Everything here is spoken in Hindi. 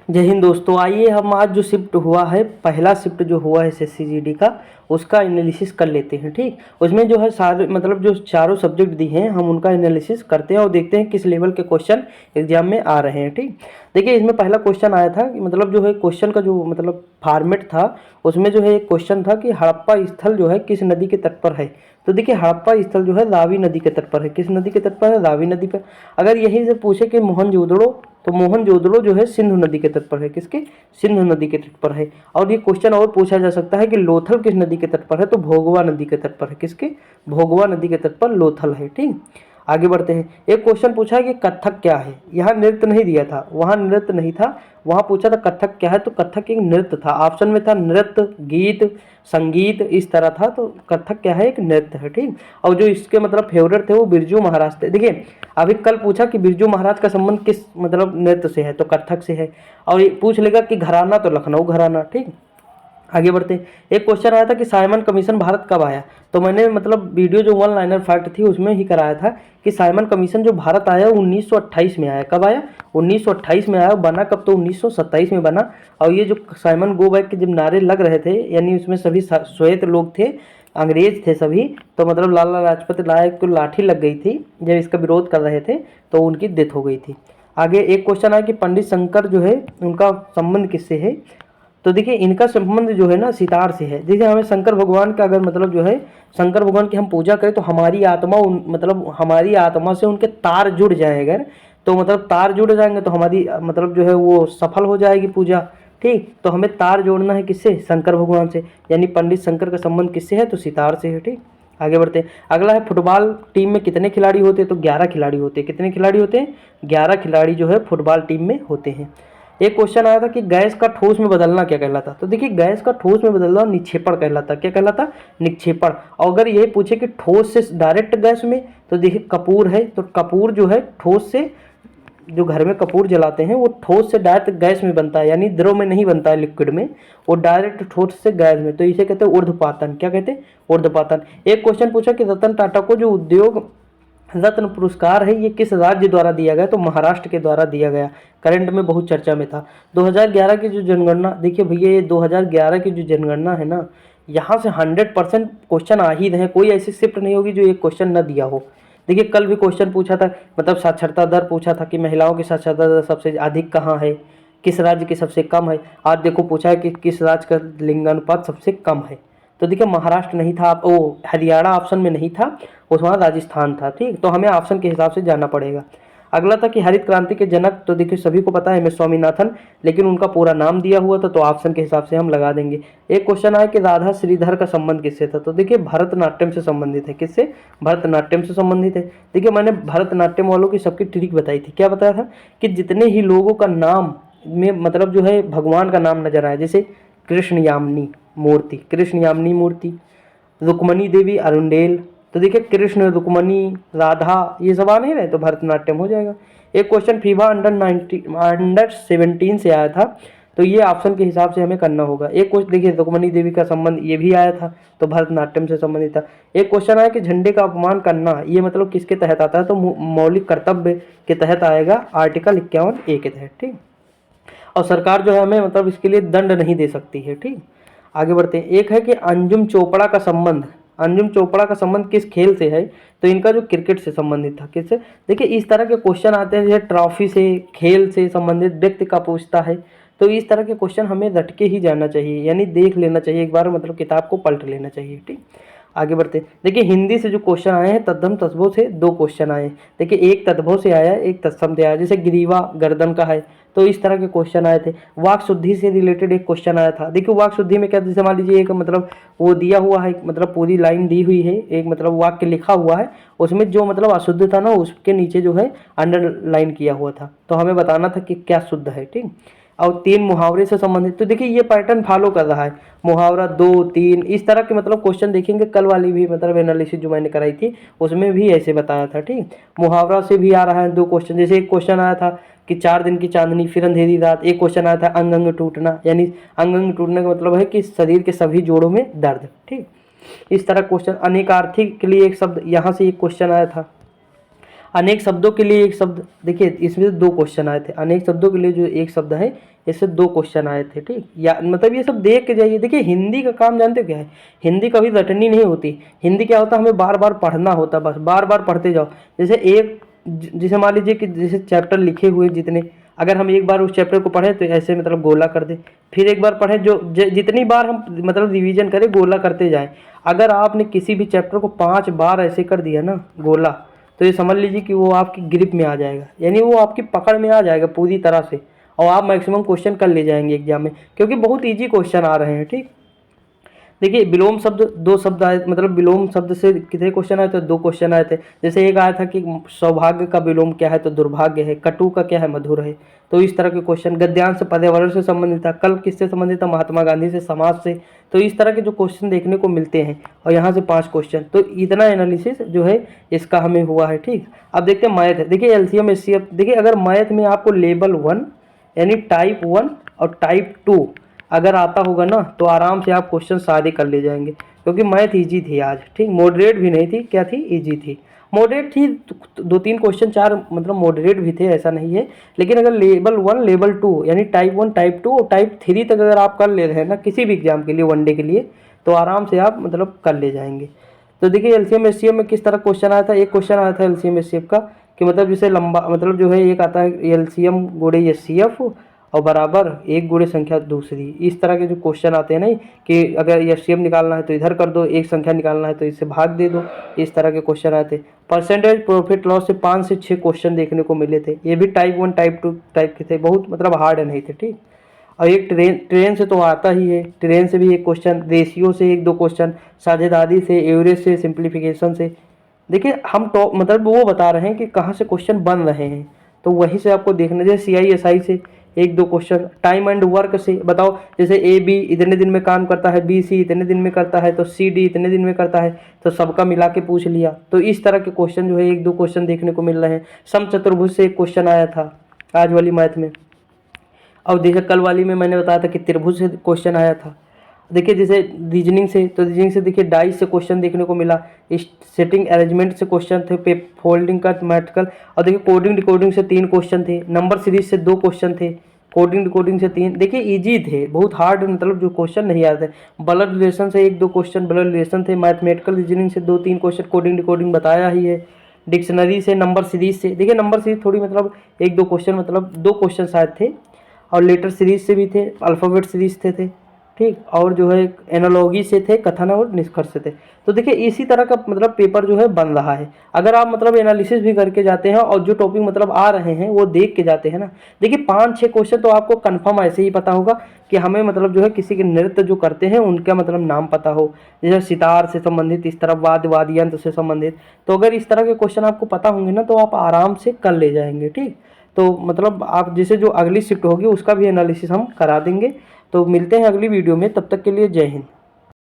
जय हिंद दोस्तों। आइए हम आज जो शिफ्ट हुआ है, पहला शिफ्ट जो हुआ है एसएससी का, उसका एनालिसिस कर लेते हैं। ठीक, उसमें जो है सारे मतलब जो चारों सब्जेक्ट दिए हैं हम उनका एनालिसिस करते हैं और देखते हैं किस लेवल के क्वेश्चन एग्जाम में आ रहे हैं। ठीक, देखिए इसमें पहला क्वेश्चन आया था कि मतलब जो है क्वेश्चन का जो मतलब फॉर्मेट था, उसमें जो है एक क्वेश्चन था कि हड़प्पा स्थल जो है किस नदी के तट पर है। तो देखिए हड़प्पा स्थल जो है रावी नदी के तट पर है। किस नदी के तट पर है? रावी नदी पर। अगर यहीं से पूछे कि मोहनजोदड़ो, तो मोहनजोदड़ो जो है सिंधु नदी के तट पर है। किसके? सिंधु नदी के तट पर है। और ये क्वेश्चन और पूछा जा सकता है कि लोथल किस नदी के तट पर है? तो भोगवा नदी के तट पर है। किसके? भोगवा नदी के तट पर लोथल है। ठीक, आगे बढ़ते हैं। एक क्वेश्चन पूछा है कि कथक क्या है। यहाँ नृत्य नहीं दिया था, वहाँ नृत्य नहीं था, वहाँ पूछा था कथक क्या है, तो कथक एक नृत्य था। ऑप्शन में था नृत्य, गीत, संगीत, इस तरह था। तो कथक क्या है? एक नृत्य है। ठीक, और जो इसके मतलब फेवरेट थे वो बिरजू महाराज थे। देखिए अभी कल पूछा कि बिरजू महाराज का संबंध किस मतलब नृत्य से है, तो कथक से है। और ये पूछ लेगा कि घराना, तो लखनऊ घराना। ठीक, आगे बढ़ते हैं। एक क्वेश्चन आया था कि साइमन कमीशन भारत कब आया। तो मैंने मतलब वीडियो जो वन लाइनर फैक्ट थी उसमें ही कराया था कि साइमन कमीशन जो भारत आया 1928 में आया। कब आया? 1928 में आया। बना कब? तो 1927 में बना। और ये जो साइमन गो बैक के जब नारे लग रहे थे, यानी उसमें सभी श्वेत लोग थे, अंग्रेज थे सभी, तो मतलब लाला लाजपत राय को लाठी लग गई थी जब इसका विरोध कर रहे थे, तो उनकी डेथ हो गई थी। आगे एक क्वेश्चन आया कि पंडित शंकर जो है उनका संबंध किससे है। तो देखिए इनका संबंध जो है ना सितार से है। देखिए हमें शंकर भगवान का अगर मतलब जो है शंकर भगवान की हम पूजा करें तो हमारी आत्मा मतलब हमारी आत्मा से उनके तार जुड़ जाए। अगर तो मतलब तार जुड़ जाएंगे तो हमारी मतलब जो है वो सफल हो जाएगी पूजा। ठीक, तो हमें तार जोड़ना है किससे? शंकर भगवान से। यानी पंडित शंकर का संबंध किससे है? तो सितार से है। ठीक, आगे बढ़ते हैं। अगला है फुटबॉल टीम में कितने खिलाड़ी होते हैं? तो 11 खिलाड़ी होते हैं। कितने खिलाड़ी होते हैं? 11 खिलाड़ी जो है फुटबॉल टीम में होते हैं। एक क्वेश्चन आया था कि गैस का ठोस में बदलना क्या कहलाता। तो देखिए गैस का ठोस में बदलना निक्षेपण कहलाता। क्या कहलाता? निक्षेपण। और अगर ये पूछे कि ठोस से डायरेक्ट गैस में, तो देखिए कपूर है, तो कपूर जो है ठोस से, जो घर में कपूर जलाते हैं वो ठोस से डायरेक्ट गैस में बनता है, यानी द्रव में नहीं बनता है, लिक्विड में, वो डायरेक्ट ठोस से गैस में। तो इसे कहते हैं ऊर्ध्वपातन। क्या कहते हैं? ऊर्ध्वपातन। एक क्वेश्चन पूछा कि रतन टाटा को जो उद्योग रत्न पुरस्कार है ये किस राज्य द्वारा दिया गया। तो महाराष्ट्र के द्वारा दिया गया। करंट में बहुत चर्चा में था। 2011 की जो जनगणना, देखिए भैया ये 2011 की जो जनगणना है ना, यहाँ से 100% क्वेश्चन आ ही रहे। कोई ऐसी शिफ्ट नहीं होगी जो एक क्वेश्चन न दिया हो। देखिए कल भी क्वेश्चन पूछा था, मतलब साक्षरता दर पूछा था कि महिलाओं की साक्षरता दर सबसे अधिक कहाँ है, किस राज्य की सबसे कम है। आज देखो पूछा है कि किस राज्य का लिंगानुपात सबसे कम है। तो देखिए महाराष्ट्र नहीं था, वो हरियाणा ऑप्शन में नहीं था, उसमें राजस्थान था। ठीक, तो हमें ऑप्शन के हिसाब से जाना पड़ेगा। अगला था कि हरित क्रांति के जनक, तो देखिए सभी को पता है एम एस स्वामीनाथन, लेकिन उनका पूरा नाम दिया हुआ था तो ऑप्शन के हिसाब से हम लगा देंगे। एक क्वेश्चन आया कि राधा श्रीधर का संबंध किससे था। तो देखिए भरतनाट्यम से संबंधित है। किससे? भरतनाट्यम से संबंधित है। देखिए मैंने भरतनाट्यम वालों की सबकी ट्रिक बताई थी। क्या बताया था? कि जितने ही लोगों का नाम में मतलब जो है भगवान का नाम नजर आए, जैसे कृष्ण यामिनी मूर्ति, कृष्ण यामिनी मूर्ति, रुक्मणी देवी अरुंडेल, तो देखिए कृष्ण, रुक्मणी, राधा, ये सब आ नहीं रहे तो भरतनाट्यम हो जाएगा। एक क्वेश्चन फीफा अंडर 17 से आया था, तो ये ऑप्शन के हिसाब से हमें करना होगा। एक क्वेश्चन देखिए रुक्मणी देवी का संबंध ये भी आया था, तो भरतनाट्यम से संबंधित था। एक क्वेश्चन आया कि झंडे का अपमान करना, ये मतलब किसके तहत आता है। तो मौलिक कर्तव्य के तहत आएगा, आर्टिकल 51A के तहत। ठीक, और सरकार जो है हमें मतलब इसके लिए दंड नहीं दे सकती है। ठीक, आगे बढ़ते हैं। एक है कि अंजुम चोपड़ा का संबंध, अंजुम चोपड़ा का संबंध किस खेल से है। तो इनका जो क्रिकेट से संबंधित था। किससे? देखिए इस तरह के क्वेश्चन आते हैं, जैसे ट्रॉफी से, खेल से संबंधित व्यक्ति का पूछता है, तो इस तरह के क्वेश्चन हमें रट के ही जाना चाहिए, यानी देख लेना चाहिए एक बार, मतलब किताब को पलट लेना चाहिए। ठीक, आगे बढ़ते हैं। देखिए हिंदी से जो क्वेश्चन आए हैं तद्भव तत्वों से 2 क्वेश्चन आए। देखिए एक तद्भव से आया, एक तत्सम से आया। जैसे ग्रीवा गर्दन का है, तो इस तरह के क्वेश्चन आए थे। वाक शुद्धि से रिलेटेड एक क्वेश्चन आया था। देखिए वाक शुद्धि में क्या, जैसे मान लीजिए एक मतलब वो दिया हुआ है, मतलब पूरी लाइन दी हुई है, एक मतलब वाक्य लिखा हुआ है, उसमें जो मतलब अशुद्ध था ना उसके नीचे जो है अंडरलाइन किया हुआ था, तो हमें बताना था कि क्या शुद्ध है। ठीक, और 3 मुहावरे से संबंधित, तो देखिए ये पैटर्न फॉलो कर रहा है, मुहावरा 2, 3, इस तरह के मतलब क्वेश्चन देखेंगे। कल वाली भी मतलब एनालिसिस जो मैंने कराई थी उसमें भी ऐसे बताया था। ठीक, मुहावरा से भी आ रहा है 2 क्वेश्चन। जैसे एक क्वेश्चन आया था कि 4 दिन की चांदनी फिर अंधेरी रात। एक क्वेश्चन आया था अंग अंग टूटना, यानी अंग अंग टूटने का मतलब है कि शरीर के सभी जोड़ों में दर्द। ठीक, इस तरह क्वेश्चन। अनेकार्थी के लिए एक शब्द, यहाँ से एक क्वेश्चन आया था। अनेक शब्दों के लिए एक शब्द, देखिए इसमें से 2 क्वेश्चन आए थे। अनेक शब्दों के लिए जो एक शब्द है, इससे 2 क्वेश्चन आए थे, ठीक। या मतलब ये सब देख के जाइए। देखिए हिंदी का काम जानते हो क्या है? हिंदी कभी रटनी नहीं होती। हिंदी क्या होता है, हमें बार बार पढ़ना होता है, बस बार बार पढ़ते जाओ। जैसे जैसे मान लीजिए कि जैसे चैप्टर लिखे हुए जितने, अगर हम एक बार उस चैप्टर को पढ़ें तो ऐसे मतलब गोला कर दें, फिर एक बार पढ़ें, जो जितनी बार हम मतलब रिवीजन करें गोला करते जाएं। अगर आपने किसी भी चैप्टर को 5 बार ऐसे कर दिया ना गोला, तो ये समझ लीजिए कि वो आपकी ग्रिप में आ जाएगा, यानी वो आपकी पकड़ में आ जाएगा पूरी तरह से, और आप मैक्सिमम क्वेश्चन कर ले जाएंगे एग्जाम में, क्योंकि बहुत ईजी क्वेश्चन आ रहे हैं, ठीक। देखिए विलोम शब्द 2 शब्द आए, मतलब विलोम शब्द से कितने क्वेश्चन आए थे? 2 क्वेश्चन आए थे। जैसे एक आया था कि सौभाग्य का विलोम क्या है? तो दुर्भाग्य है। कटु का क्या है? मधुर है। तो इस तरह के क्वेश्चन। गद्यांश पर्यावरण से संबंधित था। कल्प किससे संबंधित था? महात्मा गांधी से, समाज से। तो इस तरह के जो क्वेश्चन देखने को मिलते हैं, और यहाँ से 5 क्वेश्चन, तो इतना एनालिसिस जो है इसका हमें हुआ है, ठीक। अब देखते हैं मैथ। देखिए एलसीएम एचसीएफ। देखिए अगर मैथ में आपको लेवल 1 यानी टाइप 1 और टाइप 2 अगर आता होगा ना, तो आराम से आप क्वेश्चन सारे कर ले जाएंगे, क्योंकि मैथ इजी थी आज, ठीक। मॉडरेट भी नहीं थी, क्या थी? इजी थी। मॉडरेट थी, 2-3 क्वेश्चन 4 मतलब मॉडरेट भी थे, ऐसा नहीं है। लेकिन अगर लेवल 1 लेवल 2 यानी टाइप 1 टाइप 2 और टाइप 3 तक अगर आप कर ले रहे हैं ना किसी भी एग्जाम के लिए, वनडे के लिए, तो आराम से आप मतलब कर ले जाएंगे। तो देखिए एलसीएम एचसीएफ में किस तरह क्वेश्चन आया था। एक क्वेश्चन आया था एलसीएम एचसीएफ का कि मतलब जैसे लंबा मतलब जो है एक आता है एलसीएम गुणे एचसीएफ और बराबर 1 गुणे संख्या दूसरी। इस तरह के जो क्वेश्चन आते हैं ना, कि अगर एचसीएफ निकालना है तो इधर कर दो, एक संख्या निकालना है तो इससे भाग दे दो, इस तरह के क्वेश्चन आते। परसेंटेज प्रॉफिट लॉस से 5 से 6 क्वेश्चन देखने को मिले थे। ये भी टाइप 1 टाइप 2 टाइप के थे, बहुत मतलब हार्ड नहीं थे, ठीक। और एक ट्रेन से तो आता ही है, ट्रेन से भी एक क्वेश्चन, रेशियो से 1-2 क्वेश्चन, साझेदारी से, एवरेज से, सिंप्लीफिकेशन से। देखिए हम टॉप मतलब वो बता रहे हैं कि कहाँ से क्वेश्चन बन रहे हैं, तो वहीं से आपको देखना। जैसे CISI से 1-2 क्वेश्चन, टाइम एंड वर्क से बताओ, जैसे AB इतने दिन में काम करता है, BC इतने दिन में करता है, तो CD इतने दिन में करता है, तो सबका मिला के पूछ लिया। तो इस तरह के क्वेश्चन जो है 1-2 क्वेश्चन देखने को मिल रहे हैं। समचतुर्भुज से एक क्वेश्चन आया था आज वाली मैथ में। और देखिए कल वाली में मैंने बताया था कि त्रिभुज से क्वेश्चन आया था। देखिए जैसे रीजनिंग से, तो रीजनिंग से देखिए डाइस से क्वेश्चन देखने को मिला, सेटिंग अरेंजमेंट से क्वेश्चन थे, पे फोल्डिंग का मैथमेटिकल, और देखिए कोडिंग डिकोडिंग से 3 क्वेश्चन थे, नंबर सीरीज से 2 क्वेश्चन थे, कोडिंग डिकोडिंग से 3। देखिए इजी थे, बहुत हार्ड मतलब जो क्वेश्चन नहीं आते। ब्लड रिलेशन से 1-2 क्वेश्चन ब्लड रिलेशन थे, मैथमेटिकल रीजनिंग से 2-3 क्वेश्चन, कोडिंग डिकोडिंग बताया ही है। डिक्शनरी से, नंबर सीरीज से, देखिए नंबर सीरीज थोड़ी मतलब 1-2 क्वेश्चन मतलब 2 क्वेश्चन शायद थे, और लेटर सीरीज से भी थे, अल्फ़ाबेट सीरीज थे, ठीक। और जो है एनालॉगी से थे, कथन और निष्कर्ष से थे। तो देखिए इसी तरह का मतलब पेपर जो है बन रहा है। अगर आप मतलब एनालिसिस भी करके जाते हैं और जो टॉपिक मतलब आ रहे हैं वो देख के जाते हैं ना, देखिए 5-6 क्वेश्चन तो आपको कंफर्म ऐसे ही पता होगा कि हमें मतलब जो है किसी के नृत्य जो करते हैं उनका मतलब नाम पता हो, जैसे सितार से संबंधित, इस तरह वाद्य यंत्र से संबंधित। तो अगर इस तरह के क्वेश्चन आपको पता होंगे ना, तो आप आराम से कर ले जाएंगे, ठीक। तो मतलब आप जैसे जो अगली शिफ्ट होगी उसका भी एनालिसिस हम करा देंगे। तो मिलते हैं अगली वीडियो में, तब तक के लिए जय हिंद।